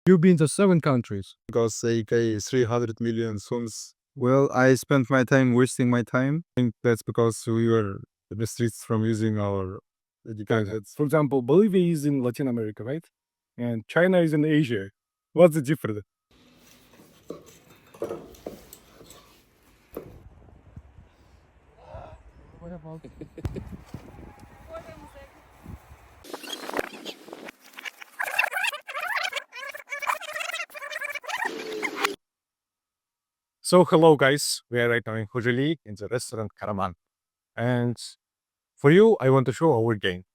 You've been to 7 countries. Because AK is 300 million soons. Well, I spent my time wasting my time. I think that's because we were restricted from using our gadgets. For example, Bolivia is in Latin America, right? And China is in Asia. What's the difference? So hello guys, we are right now in Khojeli in the restaurant Caravan. And for you, I want to show our game.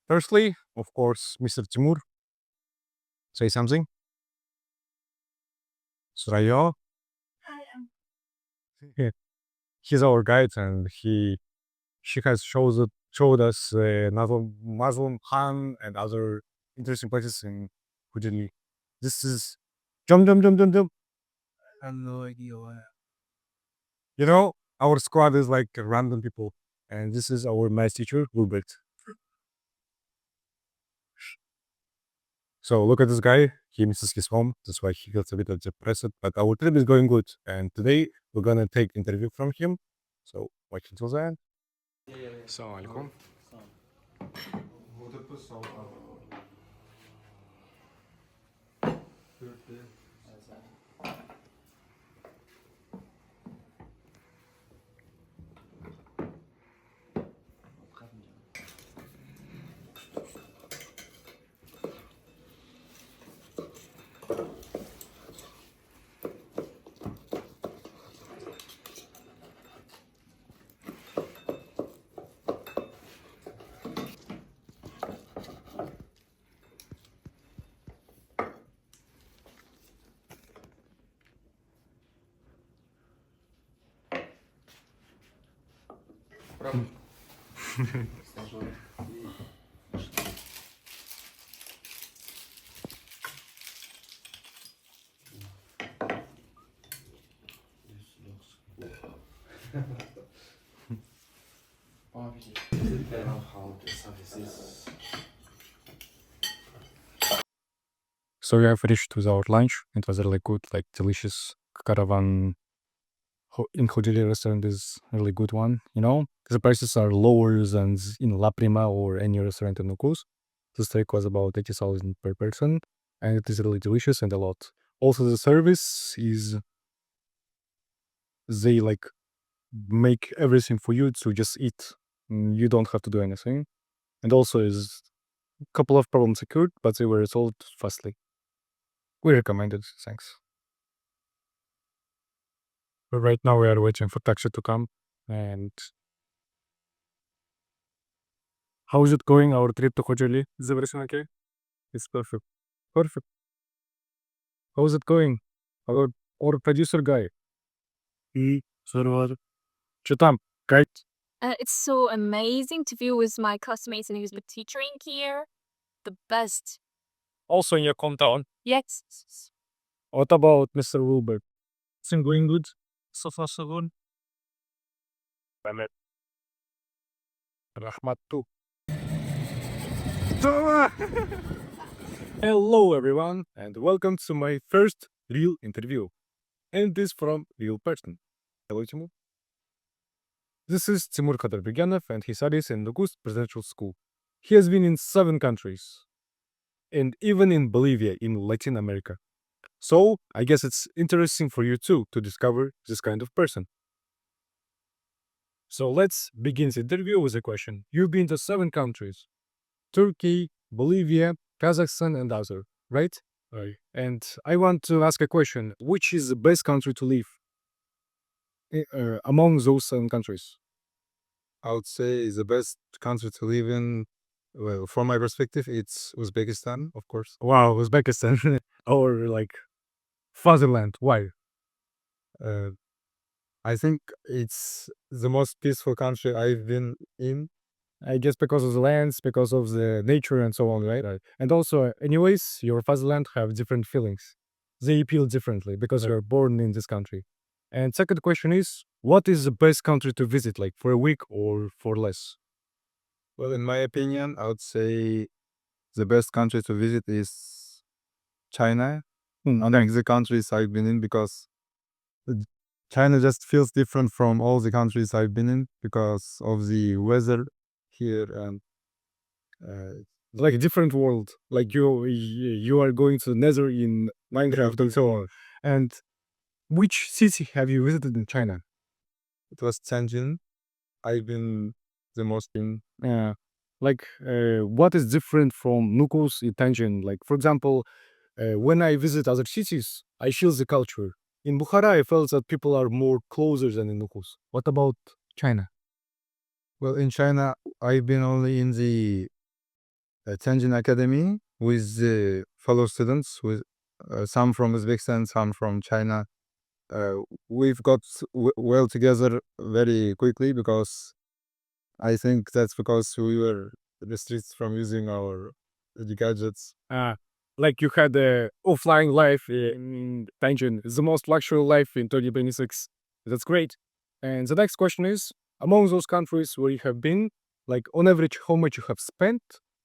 Firstly, of course, Mr. Timur, say something. Srayo. Yeah, he's our guide and she has showed us Muslim Han and other interesting places in Khojeli. This is jump. I have no idea why. You know, our squad is like random people. And this is our math teacher, Wilbert. So look at this guy. He misses his home. That's why he feels a bit depressed. But our trip is going good. And today we're gonna take interview from him. So watch until then. Assalamu alaikum. So we have finished with our lunch. It was really good, like delicious Caravan in Khojeli restaurant is a really good one, you know? The prices are lower than in La Prima or any restaurant in Nukus. The steak was about 80,000 per person, and it is really delicious and a lot. Also, the service is they like make everything for you to just eat. You don't have to do anything. And also is a couple of problems occurred, but they were resolved fastly. We recommend it. Thanks. But right now we are waiting for taxi to come. And how is it going? Our trip to Khojeli? Is everything okay? It's perfect. Perfect. How is it going? Our producer guy. Server. Чё guys? It's so amazing to be with my classmates and with the teaching here. The best. Also in your hometown. Yes. What about Mr. Wilbert? Thing going good? So far so good. Mehmet. Rahmat too. Hello everyone and welcome to my first real interview. And this from real person. Hello Timur. This is Timur Kadirbergenov and he studies in August Presidential School. He has been in 7 countries and even in Bolivia in Latin America. So I guess it's interesting for you too to discover this kind of person. So let's begin the interview with a question. You've been to 7 countries: Turkey, Bolivia, Kazakhstan, and other, right? Right. And I want to ask a question. Which is the best country to live among those 7 countries? I would say the best country to live in. Well, from my perspective, it's Uzbekistan, of course. Wow, Uzbekistan. Or like fatherland. Why? Uh, I think it's the most peaceful country I've been in. I guess because of the lands, because of the nature and so on, right? Right. And also, anyways, your fatherland have different feelings. They appeal differently because you're born in this country. And second question is, what is the best country to visit, like for a week or for less? Well, in my opinion, I would say the best country to visit is China among the countries I've been in because uh, China just feels different from all the countries I've been in because of the weather here and uh, Like a different world. Like you are going to Nether in Minecraft and so on. And which city have you visited in China? it was Tianjin. I've been the most in. What is different from Nukos in Tianjin? Like, for example, when I visit other cities, I feel the culture. In Bukhara, I felt that people are more closer than in Nukos. What about China? Well, in China, I've been only in the Tianjin Academy with fellow students, with some from Uzbekistan, some from China. Uh, we've got well together very quickly because I think that's because we were restricted from using our the gadgets. Uh, like you had a offline life in Tianjin, the most luxury life in 2026. That's great. And the next question is, among those countries where you have been, like on average, how much you have spent,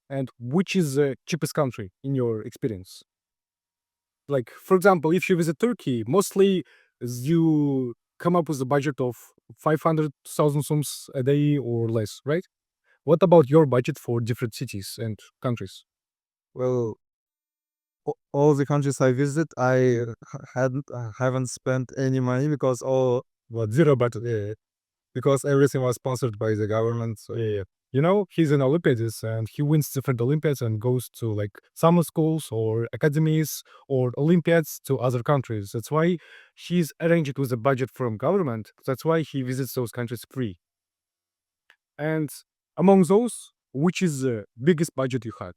and which is the cheapest country in your experience? Like, for example, if you visit Turkey, mostly you come up with a budget of 500,000 sums a day or less, right? What about your budget for different cities and countries? Well, all the countries I visit, haven't spent any money because all What, zero budget? because everything was sponsored by the government. So Yeah. You know, he's an Olympiadist and he wins different Olympiads and goes to like summer schools or academies or Olympiads to other countries. That's why he's arranged with a budget from government. That's why he visits those countries free. And among those, which is the biggest budget you had?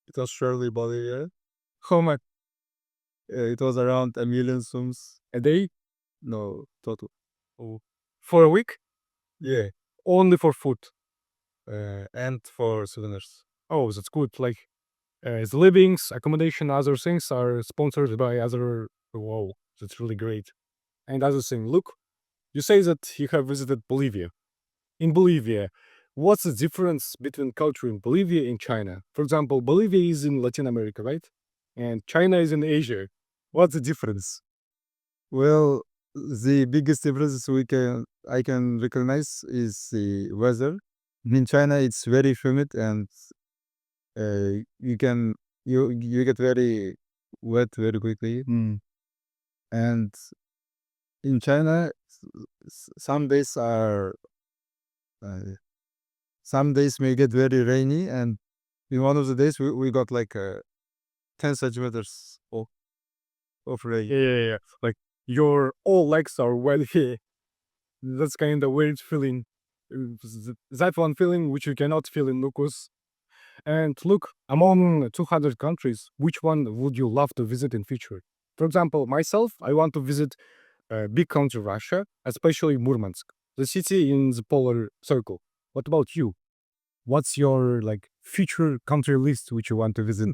it was surely Bolivia. How much It was around a million sums. a day? No, total. Oh. For a week? Yeah, Only for food. and for souvenirs. Oh, that's good. Like the livings, accommodation, other things are sponsored by other. Wow, that's really great. And other thing, look, you say that you have visited Bolivia. In Bolivia, what's the difference between culture in Bolivia and China? For example, Bolivia is in Latin America, right? And China is in Asia. What's the difference? Well, the biggest difference I can recognize is the weather. In China, it's very humid and you can you get very wet very quickly. And in China, some days are uh, some days may get very rainy, and in one of the days we got like 10 centimeters of rain. Yeah. Like your all legs are wet here. That's kind of weird feeling. That one feeling which you cannot feel in Lucas. And look, among 200 countries, which one would you love to visit in future? For example, myself, I want to visit a big country, Russia, especially Murmansk, the city in the polar circle. What about you? What's your like future country list which you want to visit?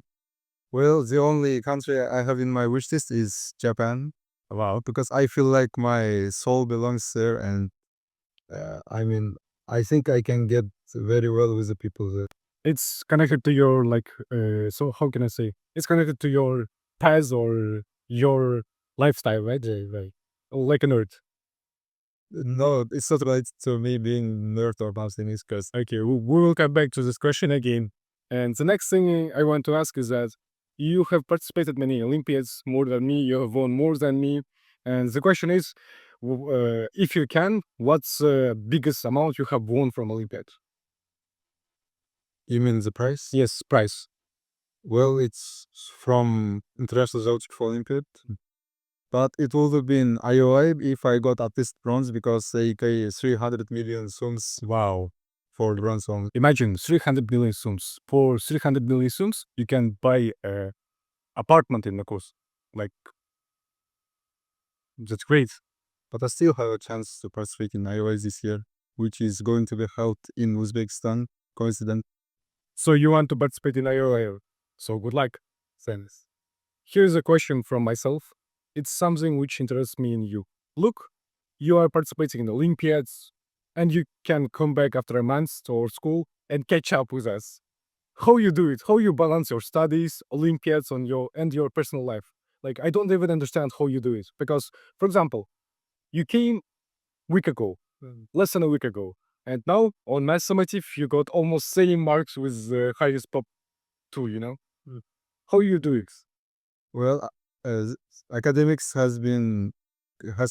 Well, the only country I have in my wish list is Japan. Wow, because I feel like my soul belongs there, and I mean, I think I can get very well with the people there. It's connected to your like so how can I say? It's connected to your past or your lifestyle, right? Right. Like a nerd. No, it's not right to me being nerd or something. It's because Okay, we will come back to this question again. And the next thing I want to ask is that you have participated many Olympiads more than me. You have won more than me. And the question is, if you can, what's the biggest amount you have won from Olympiad? you mean the price? Yes, prize. Well, it's from International Zoological Olympiad, but it would have been IOI if I got at least bronze because they pay 300 million sums Wow. for the bronze one. Imagine 300 million soons. For 300 million soons, you can buy a apartment in Nakos. Like, that's great. But I still have a chance to participate in IOI this year, which is going to be held in Uzbekistan. Coincident. So you want to participate in IOL. So good luck. Thanks. Here's a question from myself. It's something which interests me in you. Look, you are participating in Olympiads, and you can come back after a month to our school and catch up with us. how you do it, how you balance your studies, Olympiads on your personal life. Like I don't even understand how you do it because, for example, you came week ago, less than a week ago, and now on math summative you got almost same marks with the highest pop two. How you do it? Well, academics has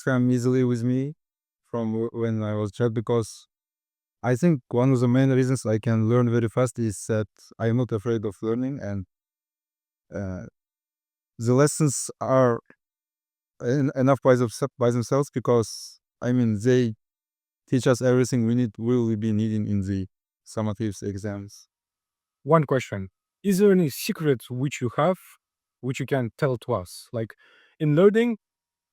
come easily with me from when I was child, because I think one of the main reasons I can learn very fast is that I'm not afraid of learning, and uh, the lessons are enough by themselves, because I mean they teach us everything will be needing in the summative exams. One question: is there any secret which you have, which you can tell to us? Like in learning,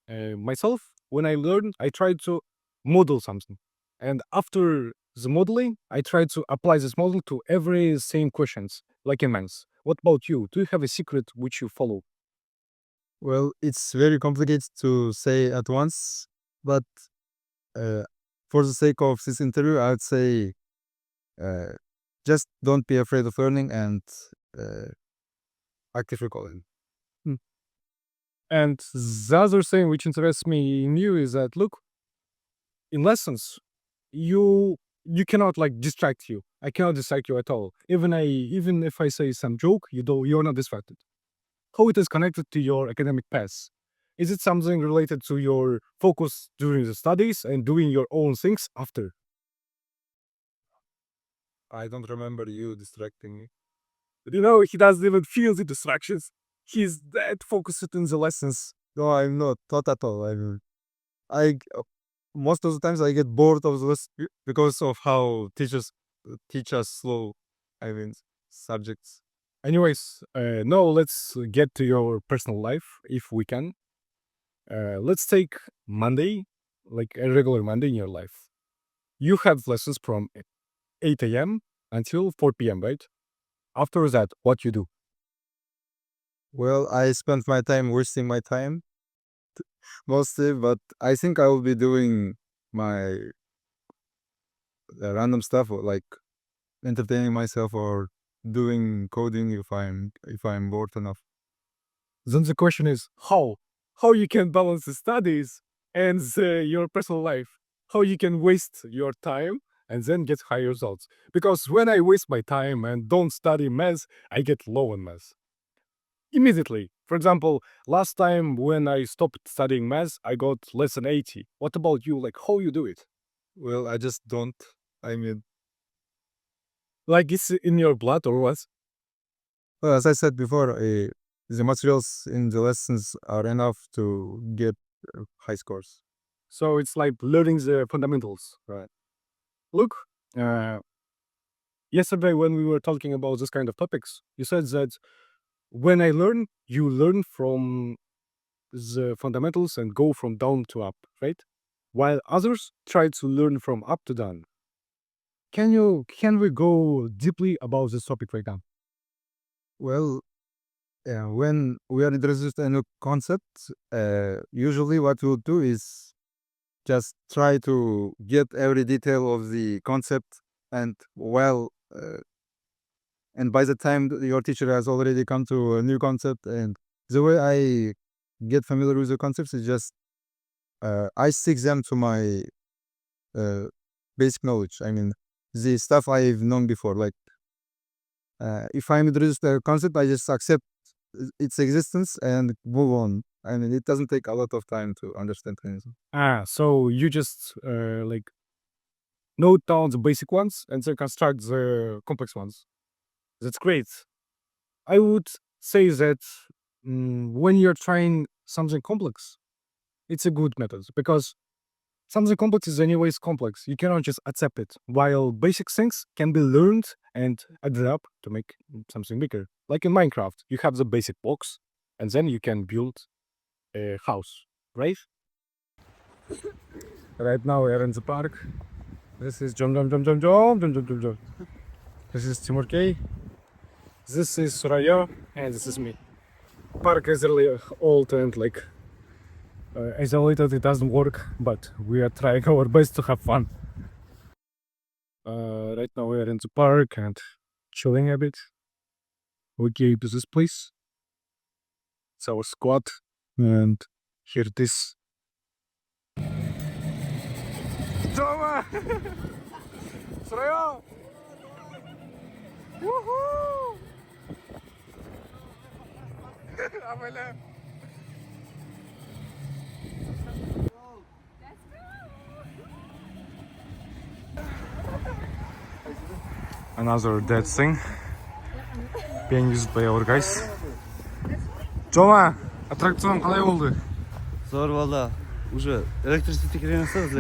myself, when I learn, I try to model something, and after the modeling, I try to apply this model to every same questions, like in maths. What about you? Do you have a secret which you follow? Well, it's very complicated to say at once, but uh, for the sake of this interview, I would say uh, just don't be afraid of learning, and uh, active recalling. Hmm. And the other thing which interests me in you is that look, in lessons, you cannot like distract you. I cannot distract you at all. Even if I say some joke, you're not distracted. How it is connected to your academic path? Is it something related to your focus during the studies and doing your own things after? I don't remember you distracting me. He doesn't even feel the distractions. He's that focused in the lessons. No, I'm not at all. I mean, I most of the times I get bored of this because of how teachers teach us slow. I mean, subjects. Anyways, now let's get to your personal life if we can. Let's take Monday, like a regular Monday in your life. You have lessons from 8 a.m. until 4 p.m., right? After that, what you do? Well, I spent my time wasting my time mostly, but I think I will be doing my random stuff, or like entertaining myself, or doing coding if I'm bored enough. Then the question is how? How you can balance the studies and your personal life? How you can waste your time and then get high results? Because when I waste my time and don't study math, I get low in math immediately. For example, last time when I stopped studying math, I got less than 80. What about you? Like how you do it? Well, I just don't. I mean, Like it's in your blood or what? well, as I said before, the materials in the lessons are enough to get high scores. So it's like learning the fundamentals, right? Look, uh, yesterday when we were talking about this kind of topics, you said that when I learn, you learn from the fundamentals and go from down to up, right? While others try to learn from up to down. Can we go deeply about this topic right now? Well, when we are interested in a concept, usually what we'll do is just try to get every detail of the concept, and and by the time your teacher has already come to a new concept, and the way I get familiar with the concepts is just I stick them to my uh, basic knowledge. I mean, the stuff I've known before. Like, if I'm introduced to a concept, I just accept its existence and move on. I mean, it doesn't take a lot of time to understand anything. So you just like note down the basic ones and then construct the complex ones. That's great. I would say that when you're trying something complex, it's a good method because something complex is anyways complex. You cannot just accept it. While basic things can be learned and added up to make something bigger. Like in Minecraft, you have the basic blocks and then you can build a house, right? Right now we are in the park. This is Jump Jump Jump Jump Jump Jump Jump Jump Jump. This is Timur K. This is Suraya and this is me. Park is really old and like isolated. It doesn't work, but we are trying our best to have fun. Right now we are in the park and chilling a bit. we came to this place. It's our squad, and here it is. Toma! Срайо! Woohoo! Амеле! Another dead thing being used by our guys. Жома, аттракцион қалай болды? Зор валда. Уже электричество керемет сразу.